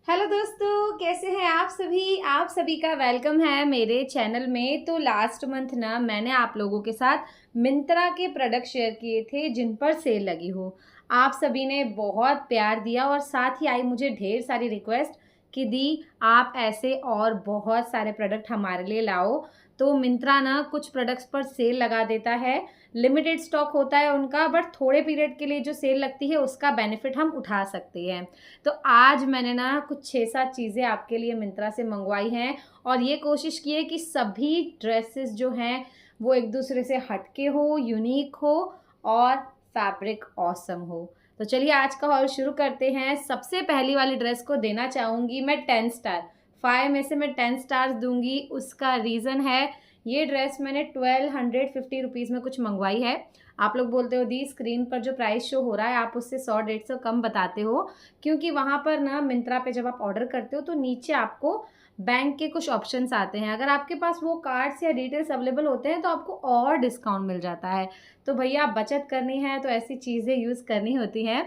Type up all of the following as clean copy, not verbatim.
Hello दोस्तों, कैसे हैं आप सभी का वेलकम है मेरे चैनल में। तो लास्ट मंथ ना मैंने आप लोगों के साथ मिंत्रा के प्रोडक्ट शेयर किए थे जिन पर सेल लगी हो। आप सभी ने बहुत प्यार दिया और साथ ही आई मुझे ढेर सारी रिक्वेस्ट कि दी आप ऐसे और बहुत सारे प्रोडक्ट हमारे लिए लाओ। तो मिंत्रा ना कुछ प्रोडक्ट्स पर सेल लगा देता है, लिमिटेड स्टॉक होता है उनका, बट थोड़े पीरियड के लिए जो सेल लगती है उसका बेनिफिट हम उठा सकते हैं। तो आज मैंने ना कुछ 6-7 चीज़ें आपके लिए मिंत्रा से मंगवाई हैं और ये कोशिश की है कि सभी ड्रेसेस जो हैं वो एक दूसरे से हटके हो, यूनिक हो और फैब्रिक ऑसम हो। तो चलिए आज का हॉल शुरू करते हैं। सबसे पहली वाली ड्रेस को देना चाहूँगी मैं 10 स्टार। 5 में से मैं 10 स्टार्स दूंगी। उसका रीज़न है, ये ड्रेस मैंने 1250 रुपीज़ में कुछ मंगवाई है। आप लोग बोलते हो दी स्क्रीन पर जो प्राइस शो हो रहा है आप उससे 100-150 कम बताते हो, क्योंकि वहाँ पर ना मिंत्रा पे जब आप ऑर्डर करते हो तो नीचे आपको बैंक के कुछ ऑप्शंस आते हैं। अगर आपके पास वो कार्ड्स या डिटेल्स अवेलेबल होते हैं तो आपको और डिस्काउंट मिल जाता है। तो भैया बचत करनी है तो ऐसी चीज़ें यूज़ करनी होती हैं।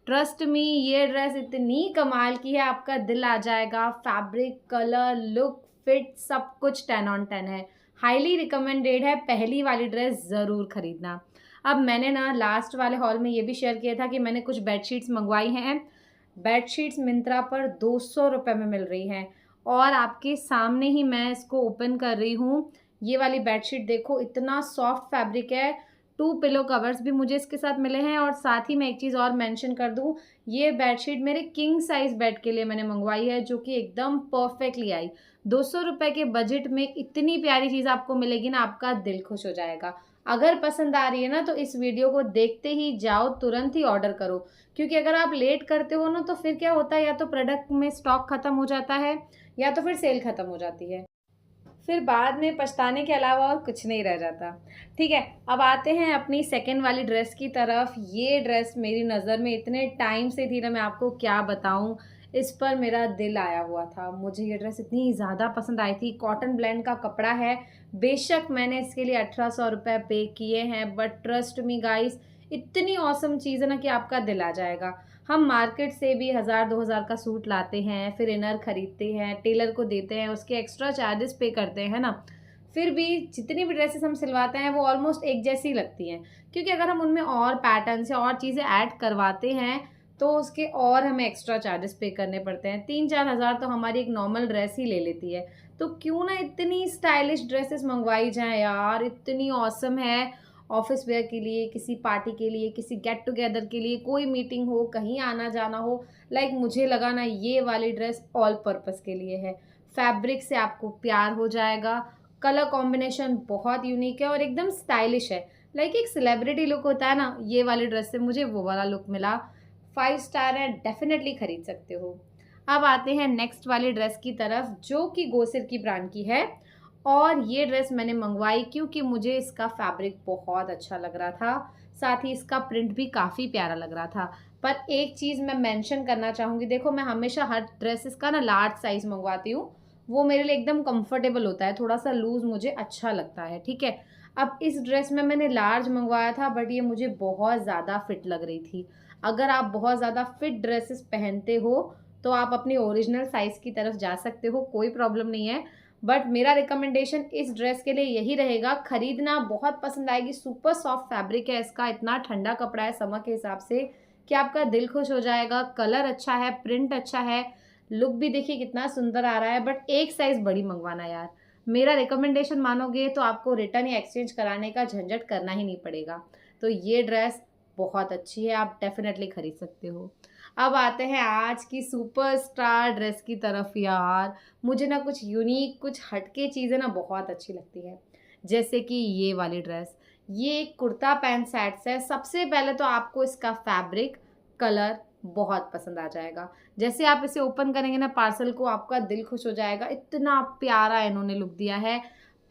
ट्रस्ट मी, ये ड्रेस इतनी कमाल की है, आपका दिल आ जाएगा। फैब्रिक, कलर, लुक, फिट सब कुछ 10 ऑन 10 है। हाईली रिकमेंडेड है, पहली वाली ड्रेस ज़रूर खरीदना। अब मैंने ना लास्ट वाले हॉल में ये भी शेयर किया था कि मैंने कुछ बेडशीट्स मंगवाई हैं। बेडशीट्स मिंत्रा पर 200 रुपये में मिल रही हैं और आपके सामने ही मैं इसको ओपन कर रही हूँ। ये वाली बेडशीट देखो, इतना सॉफ्ट फैब्रिक है। 2 पिलो कवर्स भी मुझे इसके साथ मिले हैं और साथ ही मैं एक चीज़ और मेंशन कर दूँ, ये बेडशीट मेरे किंग साइज़ बेड के लिए मैंने मंगवाई है, जो कि एकदम परफेक्टली आई। 200 रुपये के बजट में इतनी प्यारी चीज़ आपको मिलेगी ना, आपका दिल खुश हो जाएगा। अगर पसंद आ रही है ना तो इस वीडियो को देखते ही जाओ, तुरंत ही ऑर्डर करो, क्योंकि अगर आप लेट करते हो ना तो फिर क्या होता है, या तो प्रोडक्ट में स्टॉक खत्म हो जाता है या तो फिर सेल खत्म हो जाती है। फिर बाद में पछताने के अलावा और कुछ नहीं रह जाता। ठीक है, अब आते हैं अपनी सेकंड वाली ड्रेस की तरफ। ये ड्रेस मेरी नज़र में इतने टाइम से थी ना, मैं आपको क्या बताऊं। इस पर मेरा दिल आया हुआ था। मुझे ये ड्रेस इतनी ज़्यादा पसंद आई थी। कॉटन ब्लेंड का कपड़ा है। बेशक मैंने इसके लिए 1800 रुपये पे किए हैं, बट ट्रस्ट मी गाइस, इतनी औसम चीज़ है ना कि आपका दिल आ जाएगा। हम मार्केट से भी 1000-2000 का सूट लाते हैं, फिर इनर खरीदते हैं, टेलर को देते हैं, उसके एक्स्ट्रा चार्जेस पे करते हैं ना, फिर भी जितनी भी ड्रेसेस हम सिलवाते हैं वो ऑलमोस्ट एक जैसी लगती हैं, क्योंकि अगर हम उनमें और पैटर्न्स या और चीज़ें ऐड करवाते हैं तो उसके और हमें एक्स्ट्रा चार्जेस पे करने पड़ते हैं। 3-4 हज़ार तो हमारी एक नॉर्मल ड्रेस ही ले लेती है। तो क्यों ना इतनी स्टाइलिश ड्रेसेस मंगवाई जाएँ यार, इतनी ऑसम है। ऑफिस वेयर के लिए, किसी पार्टी के लिए, किसी गेट टुगेदर के लिए, कोई मीटिंग हो, कहीं आना जाना हो, लाइक मुझे लगा ना ये वाली ड्रेस ऑल पर्पस के लिए है। फैब्रिक से आपको प्यार हो जाएगा। कलर कॉम्बिनेशन बहुत यूनिक है और एकदम स्टाइलिश है। लाइक एक सेलिब्रिटी लुक होता है ना, ये वाली ड्रेस से मुझे वो वाला लुक मिला। 5 स्टार है, डेफिनेटली खरीद सकते हो। अब आते हैं नेक्स्ट वाली ड्रेस की तरफ, जो कि गोसिर की ब्रांड की है। और ये ड्रेस मैंने मंगवाई क्योंकि मुझे इसका फैब्रिक बहुत अच्छा लग रहा था, साथ ही इसका प्रिंट भी काफ़ी प्यारा लग रहा था। पर एक चीज़ मैं मेंशन करना चाहूँगी, देखो मैं हमेशा हर ड्रेसेस का ना लार्ज साइज़ मंगवाती हूँ। वो मेरे लिए एकदम कंफर्टेबल होता है, थोड़ा सा लूज़ मुझे अच्छा लगता है, ठीक है। अब इस ड्रेस में मैंने लार्ज मंगवाया था, बट ये मुझे बहुत ज़्यादा फिट लग रही थी। अगर आप बहुत ज़्यादा फिट ड्रेसेस पहनते हो तो आप अपनी ओरिजिनल साइज़ की तरफ जा सकते हो, कोई प्रॉब्लम नहीं है। बट मेरा रिकमेंडेशन इस ड्रेस के लिए यही रहेगा, खरीदना, बहुत पसंद आएगी। सुपर सॉफ्ट फैब्रिक है इसका, इतना ठंडा कपड़ा है समर के हिसाब से कि आपका दिल खुश हो जाएगा। कलर अच्छा है, प्रिंट अच्छा है, लुक भी देखिए कितना सुंदर आ रहा है। बट एक साइज़ बड़ी मंगवाना यार, मेरा रिकमेंडेशन मानोगे तो आपको रिटर्न या एक्सचेंज कराने का झंझट करना ही नहीं पड़ेगा। तो ये ड्रेस बहुत अच्छी है, आप डेफिनेटली खरीद सकते हो। अब आते हैं आज की सुपरस्टार ड्रेस की तरफ यार। मुझे ना कुछ यूनिक, कुछ हटके चीज़ें ना बहुत अच्छी लगती है, जैसे कि ये वाली ड्रेस। ये एक कुर्ता पैंट सेट्स है। सबसे पहले तो आपको इसका फैब्रिक, कलर बहुत पसंद आ जाएगा। जैसे आप इसे ओपन करेंगे ना पार्सल को, आपका दिल खुश हो जाएगा। इतना प्यारा इन्होंने लुक दिया है।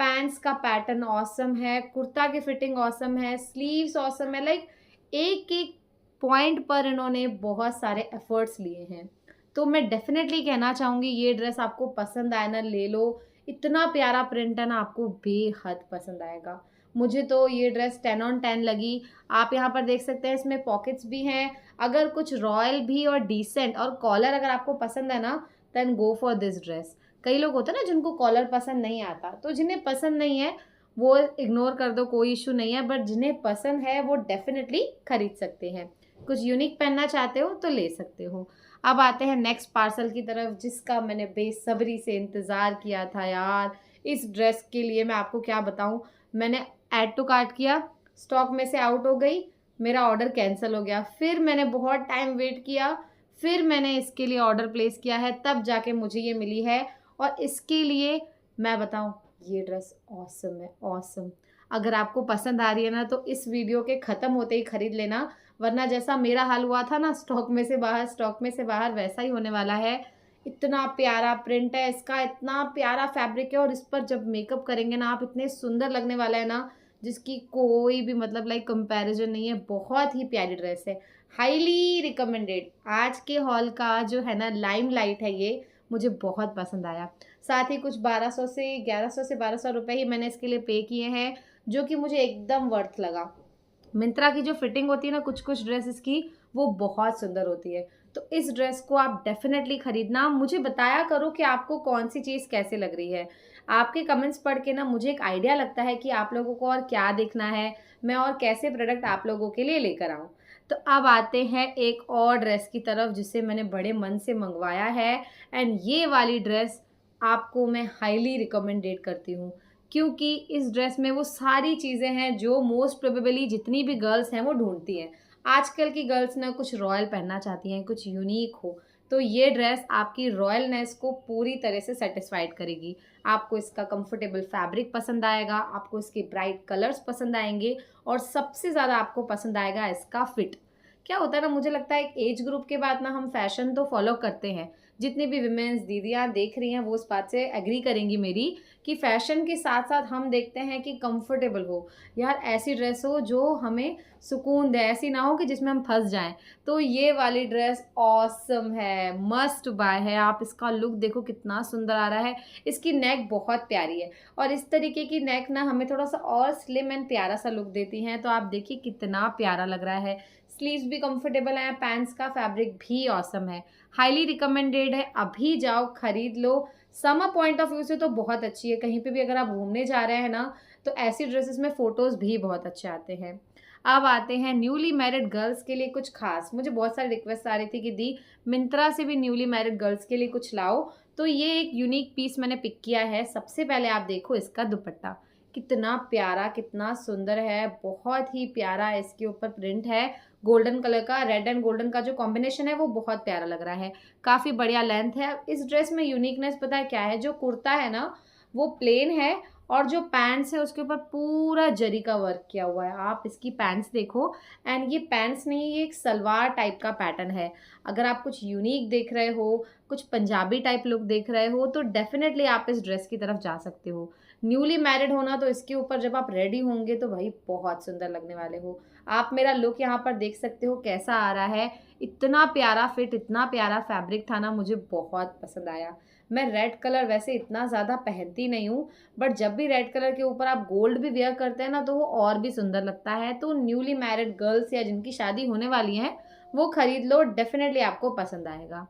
पैंट्स का पैटर्न ऑसम है, कुर्ता की फिटिंग ऑसम है, स्लीव्स ऑसम है। लाइक एक एक पॉइंट पर इन्होंने बहुत सारे एफर्ट्स लिए हैं। तो मैं डेफिनेटली कहना चाहूँगी ये ड्रेस आपको पसंद आए ना, ले लो। इतना प्यारा प्रिंट है ना, आपको बेहद पसंद आएगा। मुझे तो ये ड्रेस 10 ऑन 10 लगी। आप यहाँ पर देख सकते हैं इसमें पॉकेट्स भी हैं। अगर कुछ रॉयल भी और डिसेंट और कॉलर अगर आपको पसंद है ना, then go for this dress. कई लोग होते हैं ना जिनको कॉलर पसंद नहीं आता, तो जिन्हें पसंद नहीं है वो इग्नोर कर दो, कोई इशू नहीं है, बट जिन्हें पसंद है वो डेफिनेटली खरीद सकते हैं। कुछ यूनिक पहनना चाहते हो तो ले सकते हो। अब आते हैं नेक्स्ट पार्सल की तरफ, जिसका मैंने बेसब्री से इंतज़ार किया था यार। इस ड्रेस के लिए मैं आपको क्या बताऊं, मैंने ऐड टू कार्ट किया, स्टॉक में से आउट हो गई, मेरा ऑर्डर कैंसिल हो गया। फिर मैंने बहुत टाइम वेट किया, फिर मैंने इसके लिए ऑर्डर प्लेस किया है, तब जाके मुझे ये मिली है। और इसके लिए मैं बताऊं, ये ड्रेस ऑसम है, ऑसम। अगर आपको पसंद आ रही है ना तो इस वीडियो के ख़त्म होते ही खरीद लेना, वरना जैसा मेरा हाल हुआ था ना स्टॉक में से बाहर, स्टॉक में से बाहर, वैसा ही होने वाला है। इतना प्यारा प्रिंट है इसका, इतना प्यारा फैब्रिक है, और इस पर जब मेकअप करेंगे ना आप, इतने सुंदर लगने वाला है ना, जिसकी कोई भी मतलब लाइक कंपैरिजन नहीं है। बहुत ही प्यारी ड्रेस है, हाईली रिकमेंडेड। आज के हॉल का जो है ना लाइम लाइट है, ये मुझे बहुत पसंद आया। साथ ही कुछ 1200 से 1100 से 1200 रुपये ही मैंने इसके लिए पे किए हैं, जो कि मुझे एकदम वर्थ लगा। मिंत्रा की जो फिटिंग होती है ना कुछ कुछ ड्रेसेस की, वो बहुत सुंदर होती है। तो इस ड्रेस को आप डेफिनेटली खरीदना। मुझे बताया करो कि आपको कौन सी चीज़ कैसे लग रही है। आपके कमेंट्स पढ़ के ना मुझे एक आइडिया लगता है कि आप लोगों को और क्या देखना है, मैं और कैसे प्रोडक्ट आप लोगों के लिए लेकर आऊँ। तो अब आते हैं एक और ड्रेस की तरफ, जिसे मैंने बड़े मन से मंगवाया है। एंड ये वाली ड्रेस आपको मैं हाईली रिकमेंडेड करती हूँ, क्योंकि इस ड्रेस में वो सारी चीज़ें हैं जो मोस्ट प्रोबेबली जितनी भी गर्ल्स हैं वो ढूंढती हैं। आजकल की गर्ल्स ना कुछ रॉयल पहनना चाहती हैं, कुछ यूनिक हो, तो ये ड्रेस आपकी रॉयलनेस को पूरी तरह से सेटिस्फाइड करेगी। आपको इसका कंफर्टेबल फैब्रिक पसंद आएगा, आपको इसके ब्राइट कलर्स पसंद आएंगे, और सबसे ज़्यादा आपको पसंद आएगा इसका फिट। क्या होता है ना, मुझे लगता है एक एज ग्रुप के बाद ना हम फैशन तो फॉलो करते हैं। जितनी भी विमेंस दीदियाँ देख रही हैं वो उस बात से एग्री करेंगी मेरी, कि फ़ैशन के साथ साथ हम देखते हैं कि कंफर्टेबल हो यार, ऐसी ड्रेस हो जो हमें सुकून दे, ऐसी ना हो कि जिसमें हम फंस जाएं। तो ये वाली ड्रेस ऑसम है, मस्ट बाय है। आप इसका लुक देखो कितना सुंदर आ रहा है। इसकी नेक बहुत प्यारी है, और इस तरीके की नेक ना हमें थोड़ा सा और स्लिम एंड प्यारा सा लुक देती हैं। तो आप देखिए कितना प्यारा लग रहा है। स्लीव्स भी कंफर्टेबल हैं, पैंट्स का फैब्रिक भी ऑसम है, हाईली रिकमेंडेड है। अभी जाओ खरीद लो। समर पॉइंट ऑफ व्यू से तो बहुत अच्छी है, कहीं पे भी अगर आप घूमने जा रहे हैं ना तो ऐसी ड्रेसेस में फ़ोटोज़ भी बहुत अच्छे आते हैं। अब आते हैं न्यूली मैरिड गर्ल्स के लिए कुछ खास। मुझे बहुत सारी रिक्वेस्ट आ रही थी कि दी मिंत्रा से भी न्यूली मैरिड गर्ल्स के लिए कुछ लाओ, तो ये एक यूनिक पीस मैंने पिक किया है। सबसे पहले आप देखो इसका दुपट्टा, कितना प्यारा, कितना सुंदर है, बहुत ही प्यारा इसके ऊपर प्रिंट है। गोल्डन कलर का, रेड एंड गोल्डन का जो कॉम्बिनेशन है वो बहुत प्यारा लग रहा है। काफ़ी बढ़िया लेंथ है। इस ड्रेस में यूनिकनेस पता है क्या है, जो कुर्ता है ना वो प्लेन है, और जो पैंट्स है उसके ऊपर पूरा जरी का वर्क किया हुआ है। आप इसकी पैंट्स देखो, एंड ये पैंट्स नहीं, ये एक सलवार टाइप का पैटर्न है। अगर आप कुछ यूनिक देख रहे हो, कुछ पंजाबी टाइप लुक देख रहे हो, तो डेफिनेटली आप इस ड्रेस की तरफ जा सकते हो। न्यूली मैरिड होना तो इसके ऊपर जब आप रेडी होंगे तो भाई बहुत सुंदर लगने वाले हो। आप मेरा लुक यहाँ पर देख सकते हो कैसा आ रहा है। इतना प्यारा फिट, इतना प्यारा फैब्रिक था ना, मुझे बहुत पसंद आया। मैं रेड कलर वैसे इतना ज़्यादा पहनती नहीं हूँ, बट जब भी रेड कलर के ऊपर आप गोल्ड भी वेयर करते हैं ना तो वो और भी सुंदर लगता है। तो न्यूली मैरिड गर्ल्स या जिनकी शादी होने वाली है वो खरीद लो, डेफिनेटली आपको पसंद आएगा।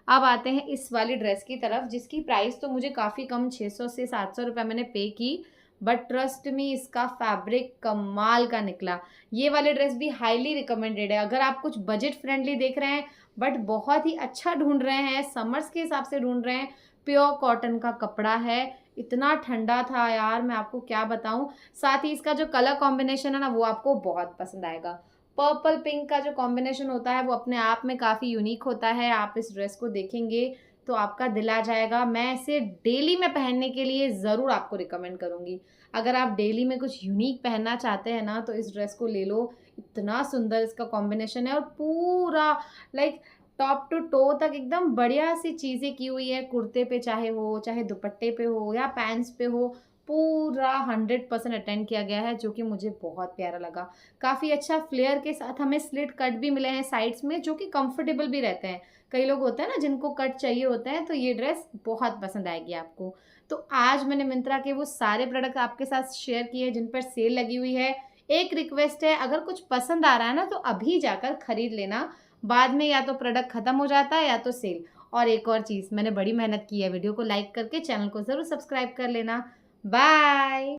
अब आते हैं इस वाली ड्रेस की तरफ, जिसकी प्राइस तो मुझे काफ़ी कम 600 से 700 रुपये मैंने पे की, बट ट्रस्ट मी इसका फैब्रिक कमाल का निकला। ये वाली ड्रेस भी हाईली रिकमेंडेड है। अगर आप कुछ बजट फ्रेंडली देख रहे हैं बट बहुत ही अच्छा ढूंढ रहे हैं, समर्स के हिसाब से ढूंढ रहे हैं, प्योर कॉटन का कपड़ा है, इतना ठंडा था यार मैं आपको क्या बताऊं। साथ ही इसका जो कलर कॉम्बिनेशन है ना वो आपको बहुत पसंद आएगा। पर्पल पिंक का जो कॉम्बिनेशन होता है वो अपने आप में काफ़ी यूनिक होता है। आप इस ड्रेस को देखेंगे तो आपका दिल आ जाएगा। मैं इसे डेली में पहनने के लिए ज़रूर आपको रिकमेंड करूँगी। अगर आप डेली में कुछ यूनिक पहनना चाहते हैं ना तो इस ड्रेस को ले लो। इतना सुंदर इसका कॉम्बिनेशन है, और पूरा लाइक टॉप टू टो तक एकदम बढ़िया सी चीज़ें की हुई है। कुर्ते पे चाहे हो, चाहे दुपट्टे पे हो या पैंट्स पे हो, पूरा 100% अटेंड किया गया है, जो कि मुझे बहुत प्यारा लगा। काफ़ी अच्छा फ्लेयर के साथ हमें स्लिट कट भी मिले हैं साइड्स में, जो कि कंफर्टेबल भी रहते हैं। कई लोग होते हैं ना जिनको कट चाहिए होते हैं, तो ये ड्रेस बहुत पसंद आएगी आपको। तो आज मैंने मिंत्रा के वो सारे प्रोडक्ट आपके साथ शेयर किए जिन पर सेल लगी हुई है। एक रिक्वेस्ट है, अगर कुछ पसंद आ रहा है ना तो अभी जाकर खरीद लेना, बाद में या तो प्रोडक्ट खत्म हो जाता है या तो सेल। और एक और चीज़, मैंने बड़ी मेहनत की है, वीडियो को लाइक करके चैनल को ज़रूर सब्सक्राइब कर लेना। बाय।